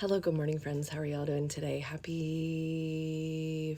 Hello, good morning, friends. How are y'all doing today? Happy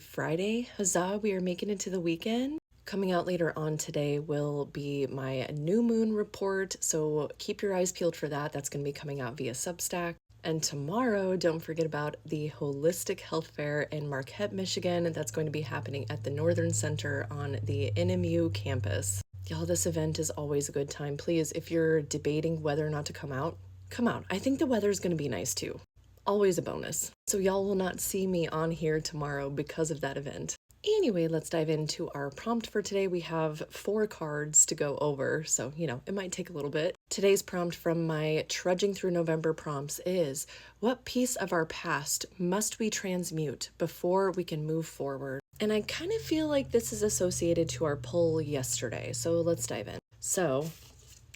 Friday. Huzzah, we are making it to the weekend. Coming out later on today will be my new moon report, so keep your eyes peeled for that. That's going to be coming out via Substack. And tomorrow, don't forget about the Holistic Health Fair in Marquette, Michigan. That's going to be happening at the Northern Center on the NMU campus. Y'all, this event is always a good time. Please, if you're debating whether or not to come out, come out. I think the weather is going to be nice too. Always a bonus. So y'all will not see me on here tomorrow because of that event. Anyway, let's dive into our prompt for today. We have 4 cards to go over, so it might take a little bit. Today's prompt from my Trudging Through November prompts is, what piece of our past must we transmute before we can move forward? And I kind of feel like this is associated to our poll yesterday, so let's dive in. So,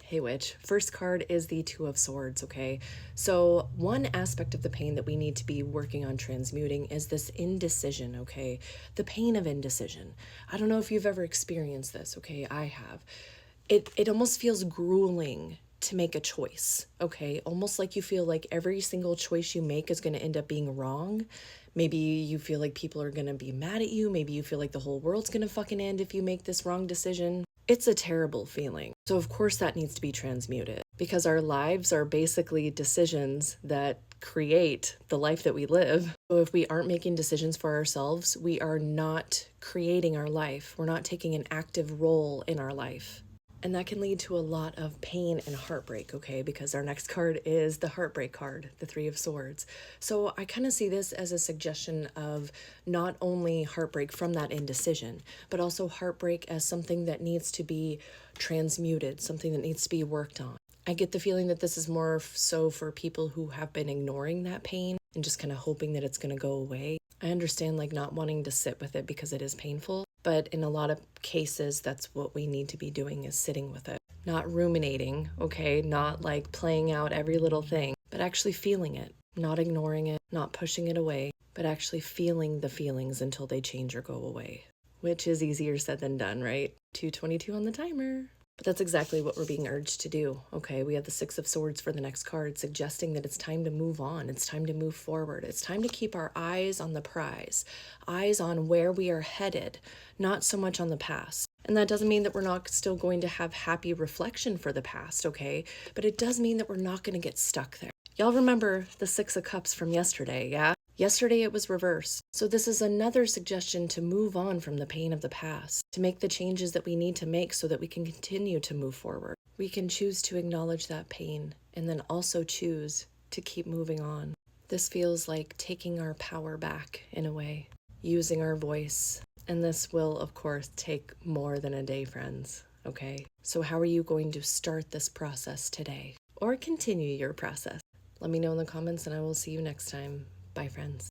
hey witch, first card is the Two of Swords, okay? So one aspect of the pain that we need to be working on transmuting is this indecision, okay? The pain of indecision. I don't know if you've ever experienced this, okay? I have. It almost feels grueling to make a choice, okay? Almost like you feel like every single choice you make is going to end up being wrong. Maybe you feel like people are going to be mad at you. Maybe you feel like the whole world's going to fucking end if you make this wrong decision. It's a terrible feeling. So of course that needs to be transmuted because our lives are basically decisions that create the life that we live. So if we aren't making decisions for ourselves, we are not creating our life. We're not taking an active role in our life. And that can lead to a lot of pain and heartbreak, okay? Because our next card is the heartbreak card, the Three of Swords. So I kind of see this as a suggestion of not only heartbreak from that indecision, but also heartbreak as something that needs to be transmuted, something that needs to be worked on. I get the feeling that this is more so for people who have been ignoring that pain and just kind of hoping that it's going to go away. I understand like not wanting to sit with it because it is painful, but in a lot of cases, that's what we need to be doing is sitting with it. Not ruminating, okay? Not like playing out every little thing, but actually feeling it. Not ignoring it, not pushing it away, but actually feeling the feelings until they change or go away. Which is easier said than done, right? 2:22 on the timer. But that's exactly what we're being urged to do, okay? We have the Six of Swords for the next card, suggesting that it's time to move on. It's time to move forward. It's time to keep our eyes on the prize, eyes on where we are headed, not so much on the past. And that doesn't mean that we're not still going to have happy reflection for the past, okay? But it does mean that we're not going to get stuck there. Y'all remember the Six of Cups from yesterday, yeah? Yesterday it was reversed. So this is another suggestion to move on from the pain of the past, to make the changes that we need to make so that we can continue to move forward. We can choose to acknowledge that pain and then also choose to keep moving on. This feels like taking our power back in a way, using our voice. And this will, of course, take more than a day, friends, okay? So how are you going to start this process today or continue your process? Let me know in the comments and I will see you next time. Bye, friends.